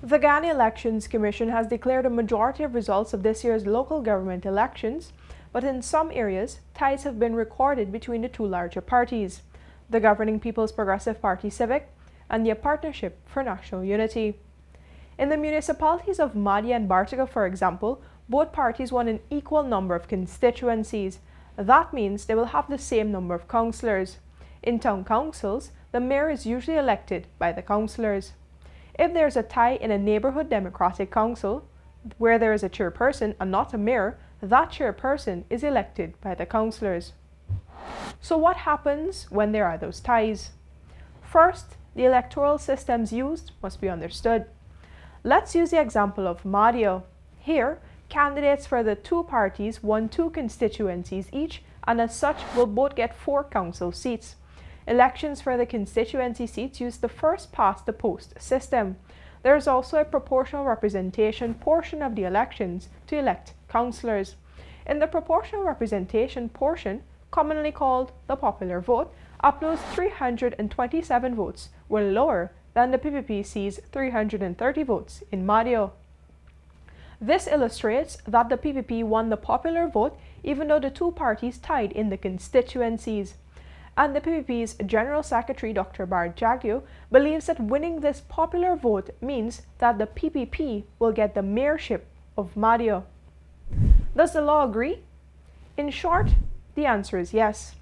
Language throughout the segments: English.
The Ghana Elections Commission has declared a majority of results of this year's local government elections, but in some areas, ties have been recorded between the two larger parties, the governing People's Progressive Party Civic and the Partnership for National Unity. In the municipalities of Madia and Bartiga, for example, both parties won an equal number of constituencies. That means they will have the same number of councillors. In town councils, the mayor is usually elected by the councillors. If there is a tie in a neighbourhood democratic council, where there is a chairperson and not a mayor, that chairperson is elected by the councillors. So what happens when there are those ties? First, the electoral systems used must be understood. Let's use the example of Madia. Here, candidates for the two parties won 2 constituencies each, and as such will both get 4 council seats. Elections for the constituency seats use the first past the post system. There is also a proportional representation portion of the elections to elect councillors. In the proportional representation portion, commonly called the popular vote, UPNO's 327 votes were lower than the PPP's 330 votes in Madia. This illustrates that the PPP won the popular vote even though the two parties tied in the constituencies. And the PPP's General Secretary Dr. Bart Jagyo believes that winning this popular vote means that the PPP will get the mayorship of Madia. Does the law agree? In short, the answer is yes.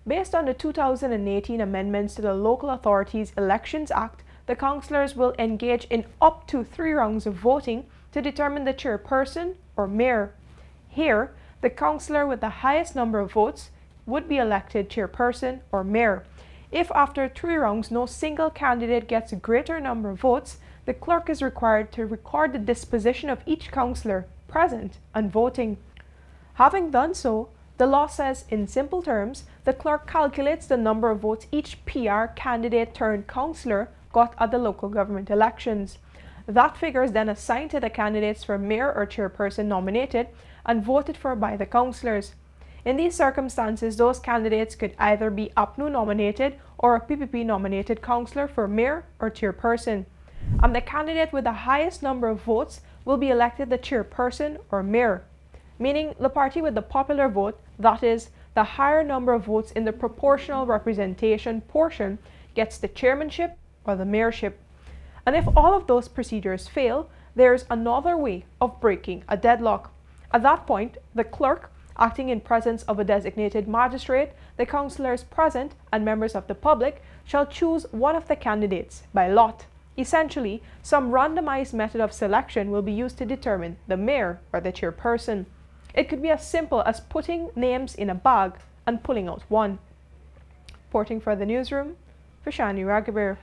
Based on the 2018 amendments to the Local Authorities Elections Act, the councillors will engage in up to 3 rounds of voting to determine the chairperson or mayor. Here, the councillor with the highest number of votes would be elected chairperson or mayor. If after 3 rounds no single candidate gets a greater number of votes, the clerk is required to record the disposition of each councillor present and voting. Having done so, the law says in simple terms, the clerk calculates the number of votes each PR candidate turned councillor got at the local government elections. That figure is then assigned to the candidates for mayor or chairperson nominated and voted for by the councillors. In these circumstances, those candidates could either be UPNO nominated or a PPP nominated councillor for mayor or chairperson. And the candidate with the highest number of votes will be elected the chairperson or mayor, meaning the party with the popular vote, that is, the higher number of votes in the proportional representation portion, gets the chairmanship or the mayorship. And if all of those procedures fail, there is another way of breaking a deadlock. At that point, the clerk, acting in presence of a designated magistrate, the councillors present, and members of the public, shall choose one of the candidates by lot. Essentially, some randomized method of selection will be used to determine the mayor or the chairperson. It could be as simple as putting names in a bag and pulling out one. Reporting for the newsroom, Vishani Raghaber.